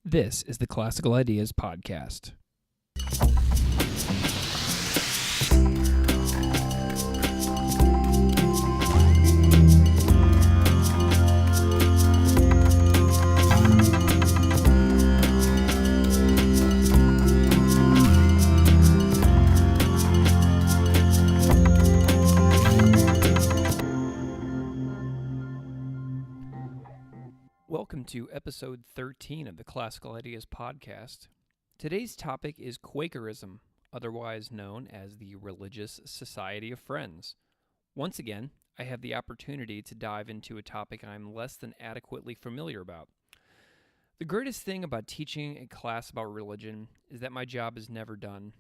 This is the Classical Ideas Podcast. Welcome to episode 13 of the Classical Ideas Podcast. Today's topic is Quakerism, otherwise known as the Religious Society of Friends. Once again, I have the opportunity to dive into a topic I'm less than adequately familiar about. The greatest thing about teaching a class about religion is that my job is never done.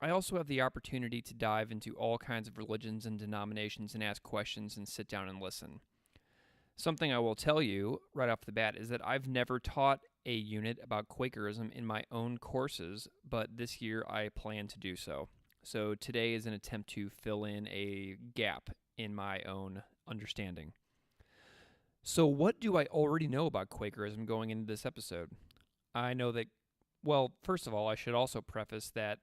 I also have the opportunity to dive into all kinds of religions and denominations and ask questions and sit down and listen. Something I will tell you right off the bat is that I've never taught a unit about Quakerism in my own courses, but this year I plan to do so. So today is an attempt to fill in a gap in my own understanding. So what do I already know about Quakerism going into this episode? I know that, well, first of all, I should also preface that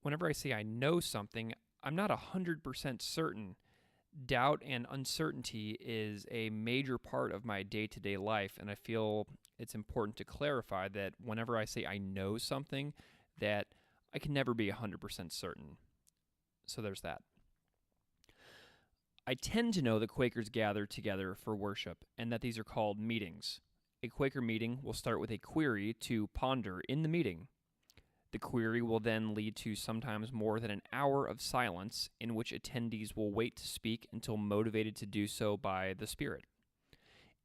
whenever I say I know something, I'm not 100% certain. Doubt and uncertainty is a major part of my day-to-day life, and I feel it's important to clarify that whenever I say I know something, that I can never be 100% certain. So there's that. I tend to know that Quakers gather together for worship, and that these are called meetings. A Quaker meeting will start with a query to ponder in the meeting. The query will then lead to sometimes more than an hour of silence in which attendees will wait to speak until motivated to do so by the Spirit.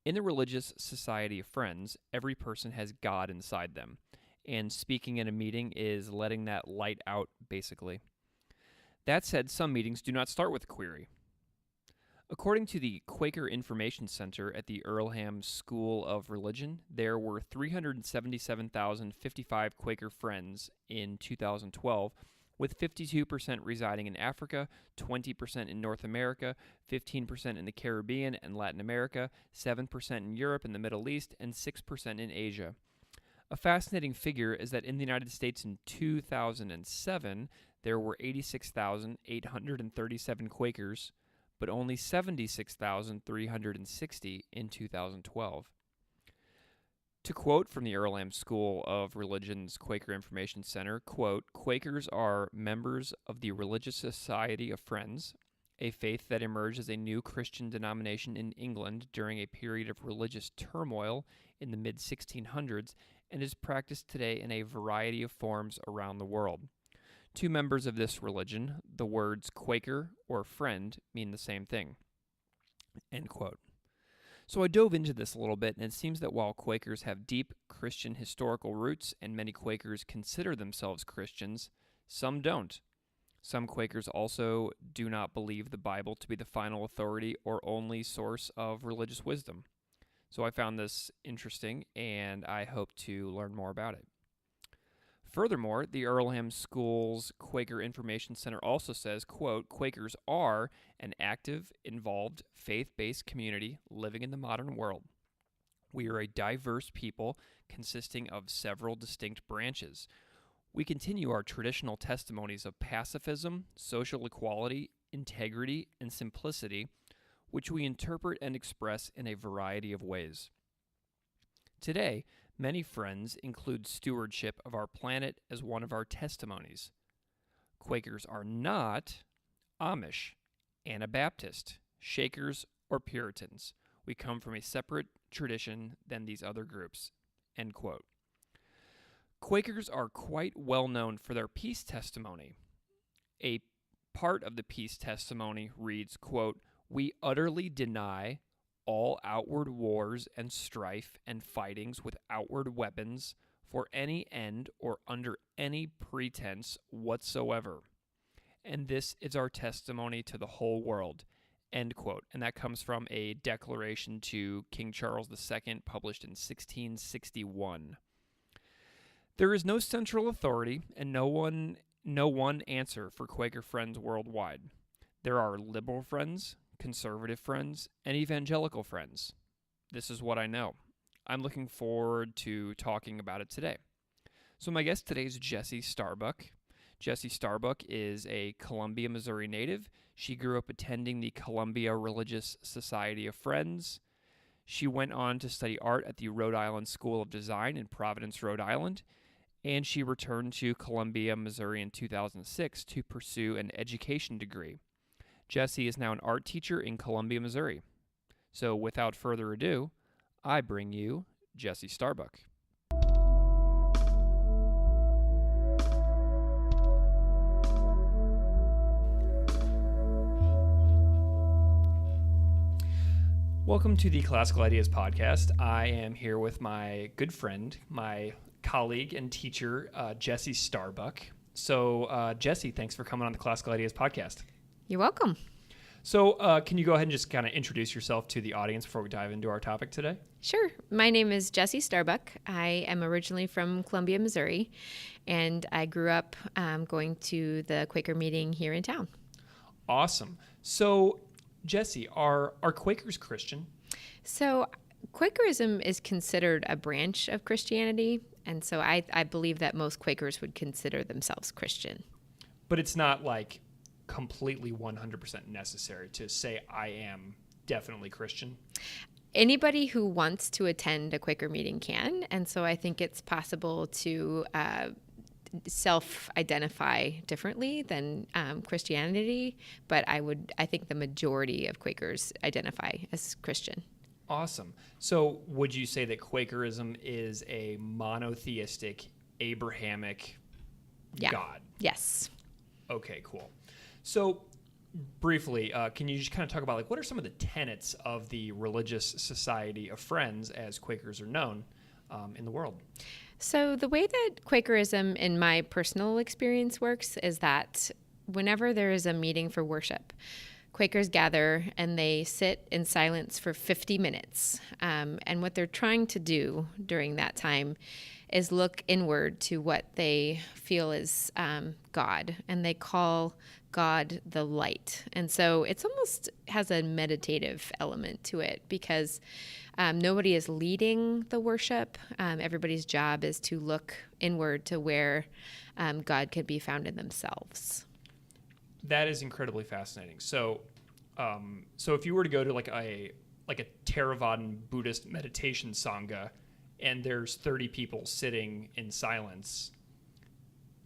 In the Religious Society of Friends, every person has God inside them, and speaking in a meeting is letting that light out, basically. That said, some meetings do not start with a query. According to the Quaker Information Center at the Earlham School of Religion, there were 377,055 Quaker friends in 2012, with 52% residing in Africa, 20% in North America, 15% in the Caribbean and Latin America, 7% in Europe and the Middle East, and 6% in Asia. A fascinating figure is that in the United States in 2007, there were 86,837 Quakers, but only 76,360 in 2012. To quote from the Earlham School of Religion's Quaker Information Center, quote, "Quakers are members of the Religious Society of Friends, a faith that emerged as a new Christian denomination in England during a period of religious turmoil in the mid-1600s and is practiced today in a variety of forms around the world. To members of this religion, the words Quaker or friend mean the same thing." End quote. So I dove into this a little bit, and it seems that while Quakers have deep Christian historical roots, and many Quakers consider themselves Christians, some don't. Some Quakers also do not believe the Bible to be the final authority or only source of religious wisdom. So I found this interesting, and I hope to learn more about it. Furthermore, the Earlham School's Quaker Information Center also says, quote, "Quakers are an active, involved, faith-based community living in the modern world. We are a diverse people consisting of several distinct branches. We continue our traditional testimonies of pacifism, social equality, integrity, and simplicity, which we interpret and express in a variety of ways. Today, many friends include stewardship of our planet as one of our testimonies. Quakers are not Amish, Anabaptist, Shakers, or Puritans. We come from a separate tradition than these other groups." End quote. Quakers are quite well known for their peace testimony. A part of the peace testimony reads, quote, "We utterly deny all outward wars and strife and fightings with outward weapons for any end or under any pretense whatsoever. And this is our testimony to the whole world." End quote. And that comes from a declaration to King Charles II published in 1661. There is no central authority and no one answer for Quaker friends worldwide. There are liberal friends, conservative friends, and evangelical friends. This is what I know. I'm looking forward to talking about it today. So my guest today is Jessie Starbuck. Jessie Starbuck is a Columbia, Missouri native. She grew up attending the Columbia Religious Society of Friends. She went on to study art at the Rhode Island School of Design in Providence, Rhode Island, and she returned to Columbia, Missouri in 2006 to pursue an education degree. Jessie is now an art teacher in Columbia, Missouri. So without further ado, I bring you Jessie Starbuck. Welcome to the Classical Ideas Podcast. I am here with my good friend, my colleague and teacher, Jessie Starbuck. So, Jessie, thanks for coming on the Classical Ideas Podcast. You're welcome. So, can you go ahead and just kind of introduce yourself to the audience before we dive into our topic today? Sure. My name is Jessie Starbuck. I am originally from Columbia, Missouri, and I grew up going to the Quaker meeting here in town. Awesome. So, Jessie, are Quakers Christian? So Quakerism is considered a branch of Christianity, and so I believe that most Quakers would consider themselves Christian. But it's not like completely 100% necessary to say I am definitely Christian? Anybody who wants to attend a Quaker meeting can, and so I think it's possible to self-identify differently than Christianity, but I think the majority of Quakers identify as Christian. Awesome. So would you say that Quakerism is a monotheistic, Abrahamic God? Yes. Okay, cool. So briefly, can you just kind of talk about what are some of the tenets of the Religious Society of Friends, as Quakers are known, in the world? So the way that Quakerism, in my personal experience, works is that whenever there is a meeting for worship, Quakers gather and they sit in silence for 50 minutes. And what they're trying to do during that time is look inward to what they feel is God. And they call God the light. And so it's almost has a meditative element to it because nobody is leading the worship. Everybody's job is to look inward to where God could be found in themselves. That is incredibly fascinating. So, so if you were to go to a Theravadan Buddhist meditation sangha, and there's 30 people sitting in silence,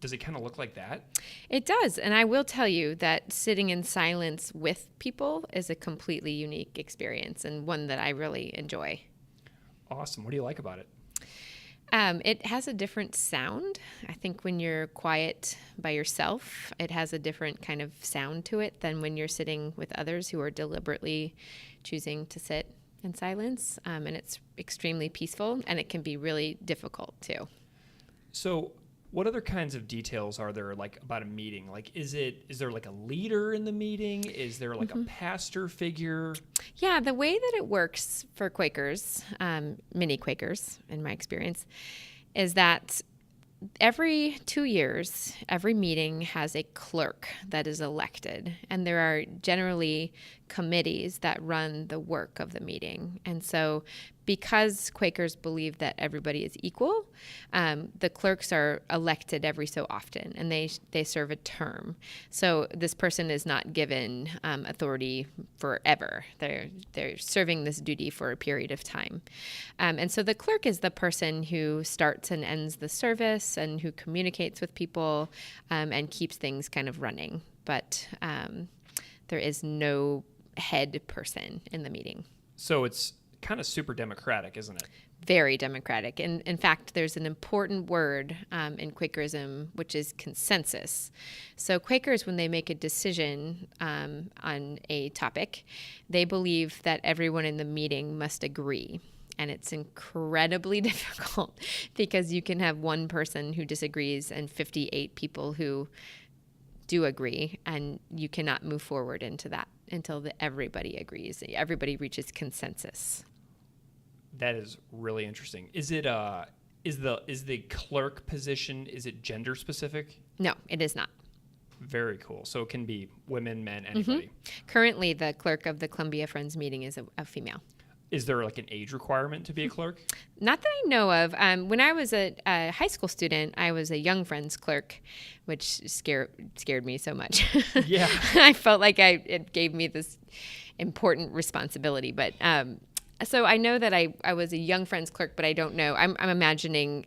does it kind of look like that? It does, and I will tell you that sitting in silence with people is a completely unique experience and one that I really enjoy. Awesome. What do you like about it? It has a different sound. I think when you're quiet by yourself, it has a different kind of sound to it than when you're sitting with others who are deliberately choosing to sit in silence. And it's extremely peaceful, and it can be really difficult too. So what other kinds of details are there about a meeting? Is there a leader in the meeting? Is there a pastor figure? Yeah, the way that it works for Quakers, many Quakers in my experience, is that every 2 years, every meeting has a clerk that is elected, and there are generally committees that run the work of the meeting. And so because Quakers believe that everybody is equal, the clerks are elected every so often, and they serve a term. So this person is not given authority forever. They're serving this duty for a period of time. And so the clerk is the person who starts and ends the service and who communicates with people and keeps things kind of running. But there is no head person in the meeting. So it's kind of super democratic, isn't it? Very democratic. And in fact, there's an important word in Quakerism, which is consensus. So Quakers, when they make a decision on a topic, they believe that everyone in the meeting must agree. And it's incredibly difficult because you can have one person who disagrees and 58 people who do agree, and you cannot move forward into that until everybody agrees. Everybody reaches consensus. That is really interesting. Is it is the clerk position, is it gender specific? No, it is not. Very cool. So it can be women, men, anybody. Currently, the clerk of the Columbia Friends meeting is a female. Is there like an age requirement to be a clerk? Not that I know of. When I was a high school student, I was a young friend's clerk, which scared me so much. Yeah. I felt like it gave me this important responsibility. But so I know that I was a young friend's clerk, but I don't know. I'm imagining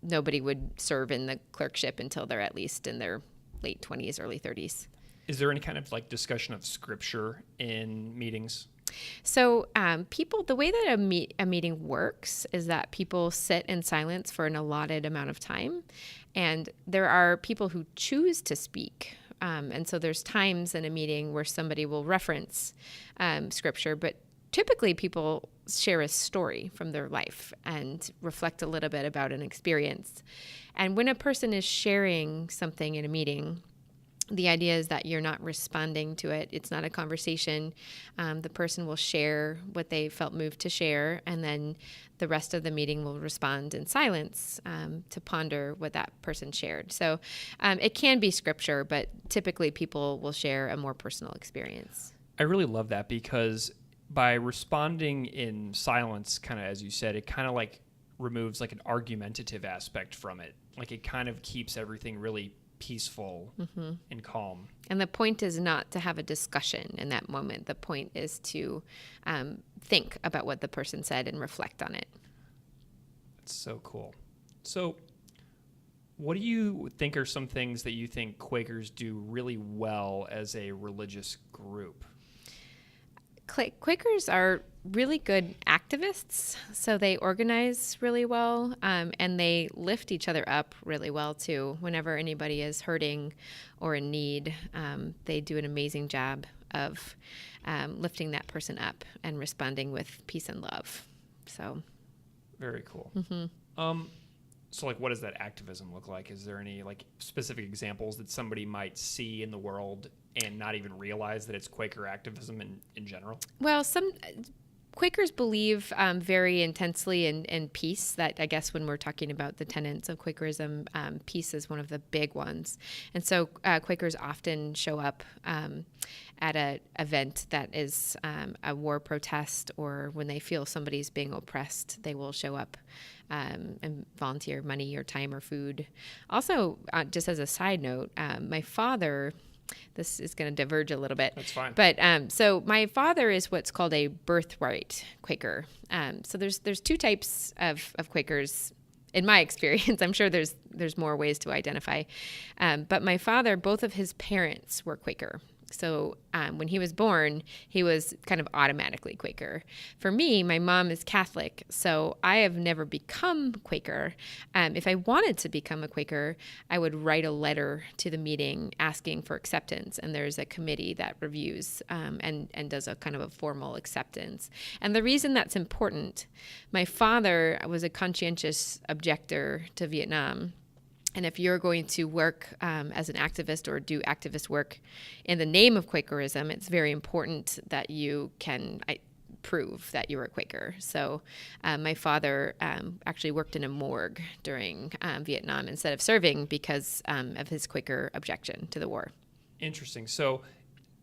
nobody would serve in the clerkship until they're at least in their late 20s, early 30s. Is there any kind of like discussion of scripture in meetings? So the way that a meeting works is that people sit in silence for an allotted amount of time. And there are people who choose to speak. And so there's times in a meeting where somebody will reference scripture, but typically people share a story from their life and reflect a little bit about an experience. And when a person is sharing something in a meeting, the idea is that you're not responding to it. It's not a conversation. The person will share what they felt moved to share, and then the rest of the meeting will respond in silence to ponder what that person shared. So it can be scripture, but typically people will share a more personal experience. I really love that because by responding in silence, kind of as you said, it kind of like removes like an argumentative aspect from it. Like it kind of keeps everything really peaceful and calm. And the point is not to have a discussion in that moment. The point is to think about what the person said and reflect on it. That's so cool. So what do you think are some things that you think Quakers do really well as a religious group? Quakers are really good activists, so they organize really well, and they lift each other up really well, too. Whenever anybody is hurting or in need, they do an amazing job of lifting that person up and responding with peace and love. So, very cool. So, like, what does that activism look like? Is there any, like, specific examples that somebody might see in the world and not even realize that it's Quaker activism in general? Well, some Quakers believe very intensely in peace. That, I guess, when we're talking about the tenets of Quakerism, peace is one of the big ones. And so Quakers often show up at an event that is a war protest, or when they feel somebody's being oppressed, they will show up and volunteer money or time or food. Also, just as a side note, my father, this is going to diverge a little bit. That's fine. But so my father is what's called a birthright Quaker. So there's two types of Quakers in my experience. I'm sure there's more ways to identify. But my father, both of his parents were Quaker. So when he was born, he was kind of automatically Quaker. For me, my mom is Catholic, so I have never become Quaker. If I wanted to become a Quaker, I would write a letter to the meeting asking for acceptance, and there's a committee that reviews and does a kind of a formal acceptance. And the reason that's important, my father was a conscientious objector to Vietnam. And if you're going to work as an activist or do activist work in the name of Quakerism, it's very important that you can prove that you're a Quaker. So my father actually worked in a morgue during Vietnam instead of serving because of his Quaker objection to the war. Interesting. So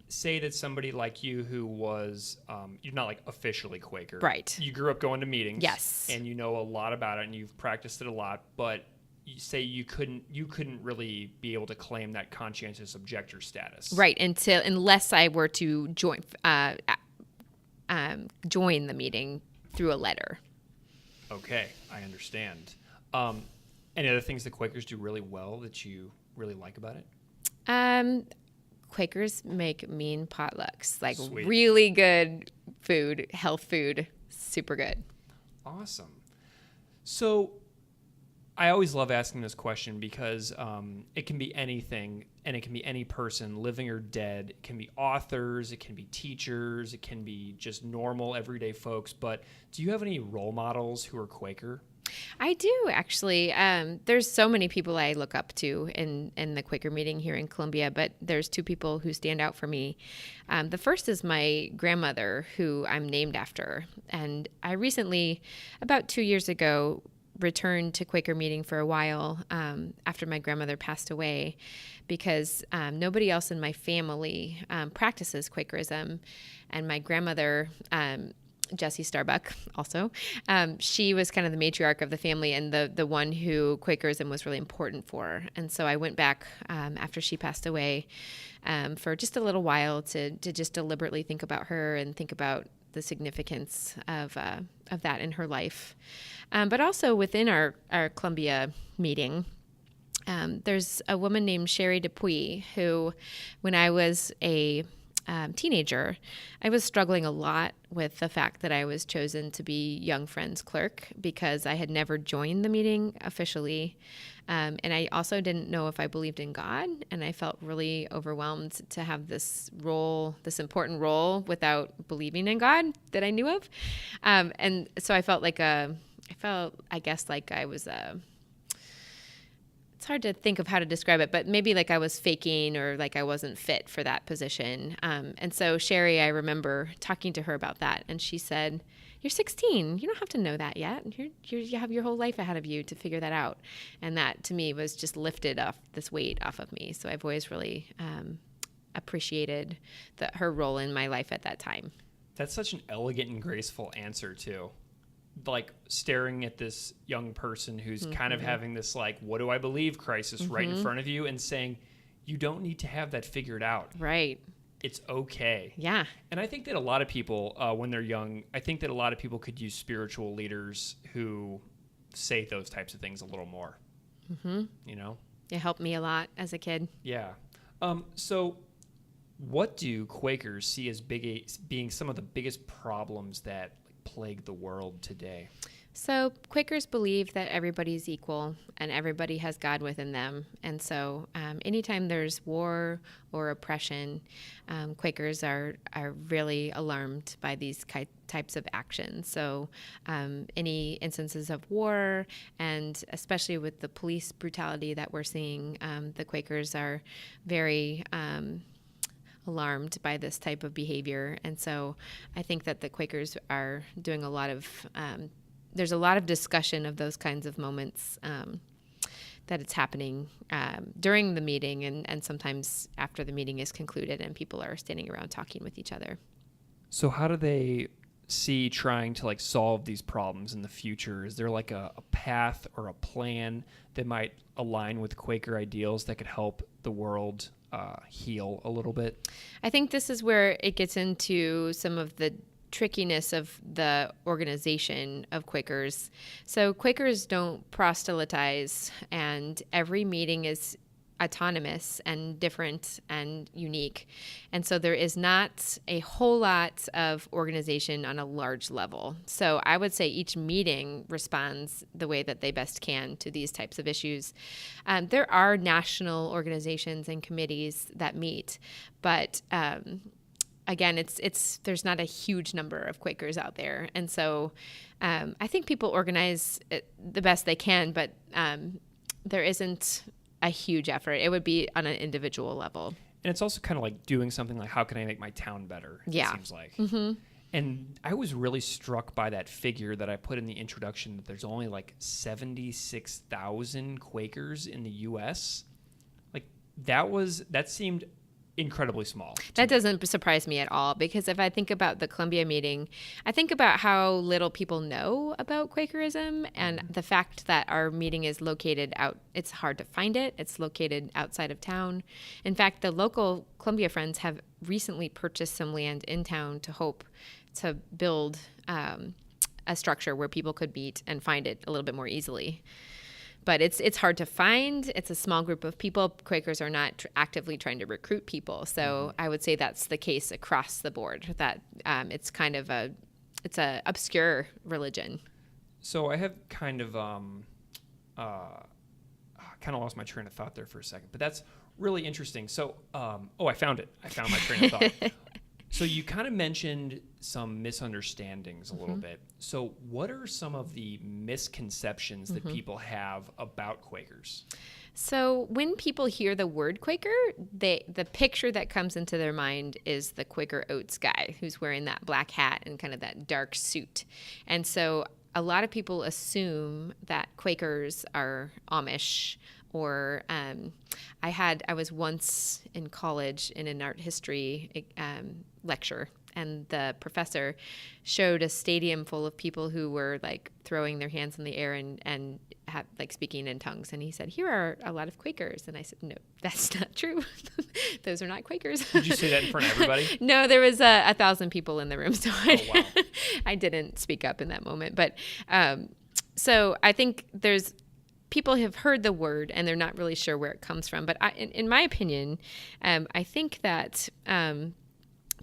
say that somebody like you who was, you're not like officially Quaker. Right. You grew up going to meetings. Yes. And you know a lot about it and you've practiced it a lot, but you say you couldn't really be able to claim that conscientious objector status. Right, unless I were to join the meeting through a letter. Okay, I understand. Any other things that Quakers do really well that you really like about it? Quakers make mean potlucks, like Sweet. Really good food, health food, super good. Awesome. So I always love asking this question because it can be anything and it can be any person, living or dead. It can be authors, it can be teachers, it can be just normal everyday folks. But do you have any role models who are Quaker? I do, actually. There's so many people I look up to in the Quaker meeting here in Columbia, but there's two people who stand out for me. The first is my grandmother, who I'm named after. And I recently, about 2 years ago, returned to Quaker meeting for a while after my grandmother passed away because nobody else in my family practices Quakerism. And my grandmother Jessie Starbuck also. She was kind of the matriarch of the family and the one who Quakerism was really important for. And so I went back after she passed away for just a little while to just deliberately think about her and think about the significance of that in her life. But also within our Columbia meeting, there's a woman named Sherry Dupuy who, when I was a teenager, I was struggling a lot with the fact that I was chosen to be Young Friends Clerk because I had never joined the meeting officially. And I also didn't know if I believed in God, and I felt really overwhelmed to have this role, this important role, without believing in God that I knew of. And so I felt I guess like I was it's hard to think of how to describe it, but maybe like I was faking or like I wasn't fit for that position. And so Sherry, I remember talking to her about that, and she said, "You're 16. You don't have to know that yet. You have your whole life ahead of you to figure that out." And that to me was just lifted off this weight off of me. So I've always really appreciated her role in my life at that time. That's such an elegant and graceful answer too. Like staring at this young person who's kind of having this like, what do I believe crisis right in front of you, and saying, you don't need to have that figured out. Right. It's okay. Yeah. And I think that a lot of people, when they're young, I think that a lot of people could use spiritual leaders who say those types of things a little more. You know? It helped me a lot as a kid. Yeah. So what do Quakers see as being some of the biggest problems that plague the world today? So Quakers believe that everybody's equal and everybody has God within them. And so anytime there's war or oppression, Quakers are really alarmed by these types of actions. So any instances of war, and especially with the police brutality that we're seeing, the Quakers are very alarmed by this type of behavior. And so I think that the Quakers are doing a lot of, there's a lot of discussion of those kinds of moments that it's happening during the meeting and sometimes after the meeting is concluded and people are standing around talking with each other. So how do they see trying to like solve these problems in the future? Is there like a path or a plan that might align with Quaker ideals that could help the world heal a little bit? I think this is where it gets into some of the trickiness of the organization of Quakers. So Quakers don't proselytize, and every meeting is autonomous and different and unique. And so there is not a whole lot of organization on a large level. So I would say each meeting responds the way that they best can to these types of issues. There are national organizations and committees that meet, but again, there's not a huge number of Quakers out there. And so I think people organize the best they can, but there isn't a huge effort. It would be on an individual level. And it's also kind of like doing something like, how can I make my town better? Yeah. It seems like. And I was really struck by that figure that I put in the introduction, that there's only like 76,000 Quakers in the U.S. Like that seemed incredibly small. That doesn't surprise me at all, because if I think about the Columbia meeting, I think about how little people know about Quakerism and the fact that our meeting is located it's hard to find it. It's located outside of town. In fact, the local Columbia Friends have recently purchased some land in town to hope to build a structure where people could meet and find it a little bit more easily. But it's hard to find. It's a small group of people. Quakers are not actively trying to recruit people. So I would say that's the case across the board, that it's kind of it's a obscure religion. So I have kind of lost my train of thought there for a second, but that's really interesting. So, I found it. I found my train of thought. So you kind of mentioned some misunderstandings a little bit. So what are some of the misconceptions that people have about Quakers? So when people hear the word Quaker, the picture that comes into their mind is the Quaker Oats guy who's wearing that black hat and kind of that dark suit. And so a lot of people assume that Quakers are Amish, or I was once in college in an art history lecture, and the professor showed a stadium full of people who were like throwing their hands in the air and like speaking in tongues. And he said, "Here are a lot of Quakers." And I said, "No, that's not true. Those are not Quakers." Did you say that in front of everybody? No, there was 1,000 people in the room, so wow. I didn't speak up in that moment. But so I think people have heard the word and they're not really sure where it comes from. But in my opinion, I think that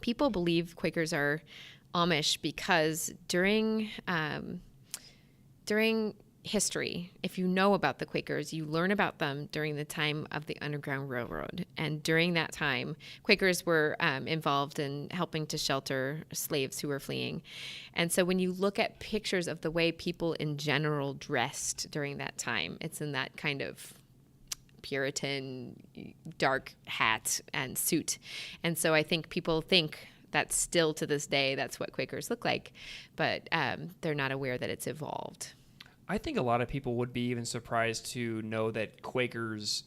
people believe Quakers are Amish because during history, if you know about the Quakers, you learn about them during the time of the Underground Railroad. And during that time, Quakers were involved in helping to shelter slaves who were fleeing. And so when you look at pictures of the way people in general dressed during that time, it's in that kind of Puritan dark hat and suit. And so I think people think that still to this day, that's what Quakers look like, but they're not aware that it's evolved. I think a lot of people would be even surprised to know that Quakers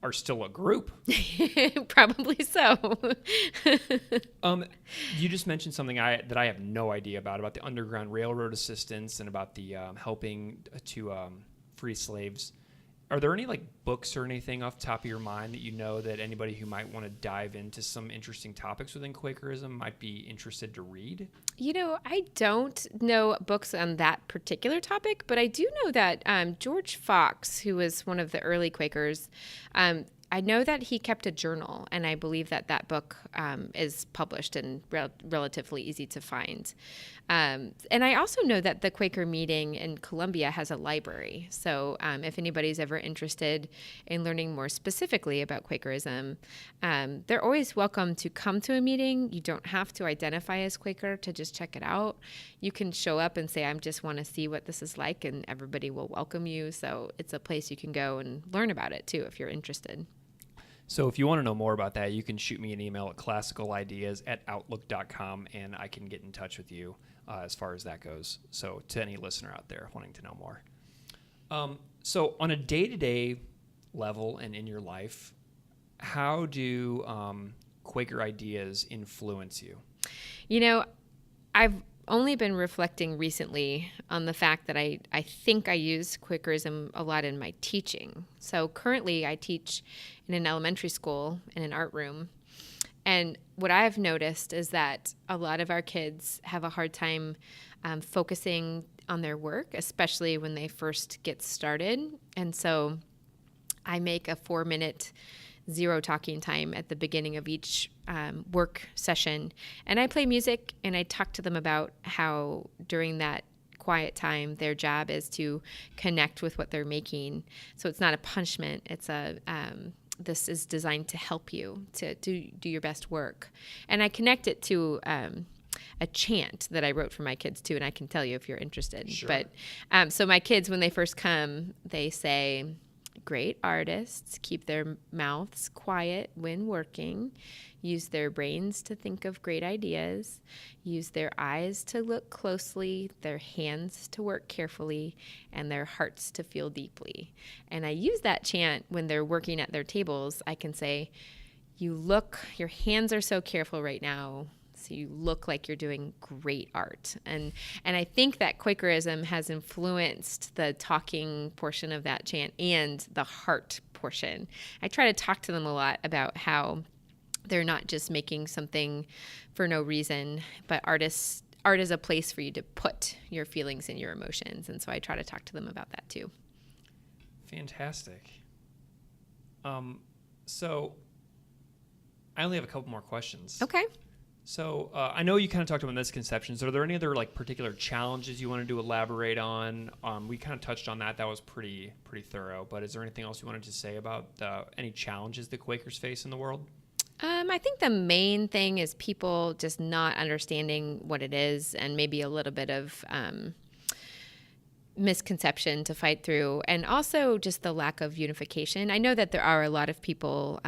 are still a group. Probably so. You just mentioned something that I have no idea about the Underground Railroad assistance and about the helping to free slaves. Are there any like books or anything off the top of your mind that you know that anybody who might want to dive into some interesting topics within Quakerism might be interested to read? You know, I don't know books on that particular topic, but I do know that George Fox, who was one of the early Quakers, I know that he kept a journal, and I believe that book is published and relatively easy to find. And I also know that the Quaker meeting in Columbia has a library. So if anybody's ever interested in learning more specifically about Quakerism, they're always welcome to come to a meeting. You don't have to identify as Quaker to just check it out. You can show up and say, "I just want to see what this is like," and everybody will welcome you. So it's a place you can go and learn about it too if you're interested. So if you want to know more about that, you can shoot me an email at classicalideas@outlook.com, and I can get in touch with you as far as that goes. So to any listener out there wanting to know more. So on a day-to-day level and in your life, how do Quaker ideas influence you? You know, I've only been reflecting recently on the fact that I think I use Quakerism a lot in my teaching. So currently I teach in an elementary school in an art room. And what I've noticed is that a lot of our kids have a hard time focusing on their work, especially when they first get started. And so I make a 4-minute zero talking time at the beginning of each work session. And I play music and I talk to them about how during that quiet time, their job is to connect with what they're making. So it's not a punishment. It's this is designed to help you to do your best work. And I connect it to a chant that I wrote for my kids too. And I can tell you if you're interested. Sure. But so my kids, when they first come, they say, "Great artists keep their mouths quiet when working, use their brains to think of great ideas, use their eyes to look closely, their hands to work carefully, and their hearts to feel deeply." And I use that chant when they're working at their tables. I can say, your hands are so careful right now, so you look like you're doing great art. And I think that Quakerism has influenced the talking portion of that chant and the heart portion. I try to talk to them a lot about how they're not just making something for no reason, but art is a place for you to put your feelings and your emotions. And so I try to talk to them about that too. Fantastic. So I only have a couple more questions. Okay. So I know you kind of talked about misconceptions. Are there any other like particular challenges you wanted to elaborate on? We kind of touched on that. That was pretty thorough. But is there anything else you wanted to say about any challenges that Quakers face in the world? I think the main thing is people just not understanding what it is and maybe a little bit of misconception to fight through, and also just the lack of unification. I know that there are a lot of people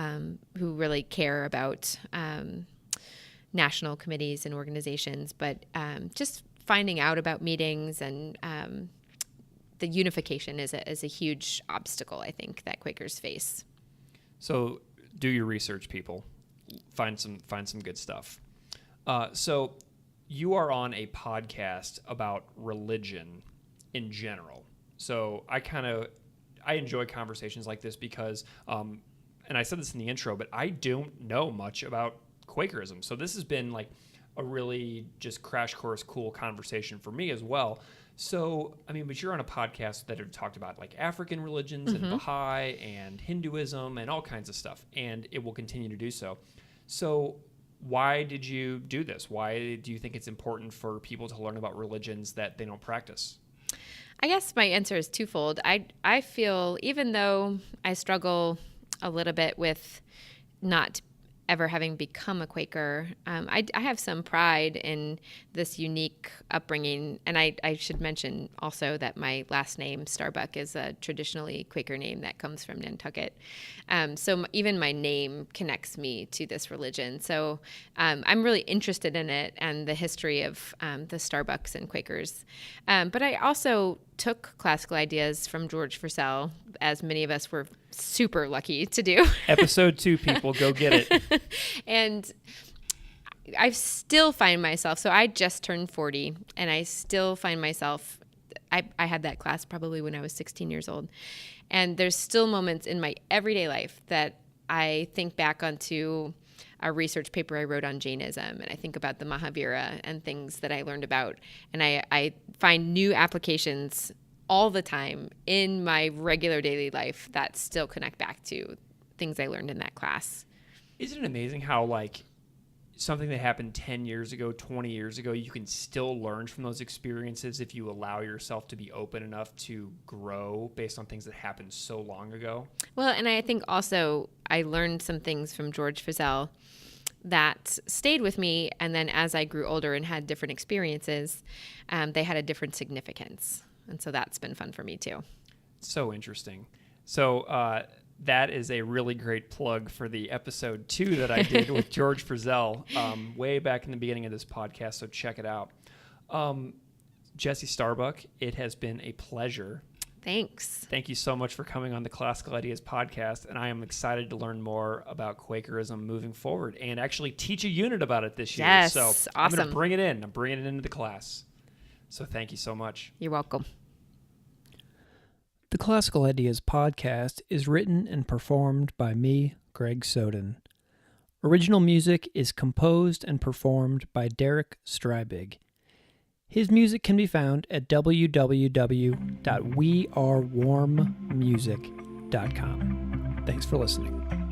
who really care about national committees and organizations, but just finding out about meetings and the unification is a huge obstacle, I think, that Quakers face. So do your research, people. Find some good stuff. So you are on a podcast about religion in general. So I enjoy conversations like this because, and I said this in the intro, but I don't know much about Quakerism. So this has been like a really just crash course cool conversation for me as well. So, I mean, but you're on a podcast that have talked about like African religions and Baha'i and Hinduism and all kinds of stuff, and it will continue to do so. So why did you do this? Why do you think it's important for people to learn about religions that they don't practice? I guess my answer is twofold. I feel, even though I struggle a little bit with not ever having become a Quaker, I have some pride in this unique upbringing. And I should mention also that my last name, Starbuck, is a traditionally Quaker name that comes from Nantucket. So even my name connects me to this religion. So I'm really interested in it and the history of the Starbucks and Quakers. But I also took classical ideas from George Purcell, as many of us were super lucky to do. Episode 2, people, go get it. And I still find myself, so I just turned 40, and I still find myself, I had that class probably when I was 16 years old. And there's still moments in my everyday life that I think back onto a research paper I wrote on Jainism, and I think about the Mahavira and things that I learned about. And I find new applications all the time in my regular daily life that still connect back to things I learned in that class. Isn't it amazing how like something that happened 10 years ago, 20 years ago, you can still learn from those experiences if you allow yourself to be open enough to grow based on things that happened so long ago? Well, and I think also I learned some things from George Purcell that stayed with me. And then as I grew older and had different experiences, they had a different significance. And so that's been fun for me too. So interesting. So that is a really great plug for the episode 2 that I did with George Purcell way back in the beginning of this podcast. So check it out. Jessie Starbuck, it has been a pleasure. Thanks. Thank you so much for coming on the Classical Ideas podcast, and I am excited to learn more about Quakerism moving forward and actually teach a unit about it this year. Yes, so awesome. I'm going to bring it in. I'm bringing it into the class. So thank you so much. You're welcome. The Classical Ideas podcast is written and performed by me, Greg Soden. Original music is composed and performed by Derek Strybig. His music can be found at www.wearewarmmusic.com. Thanks for listening.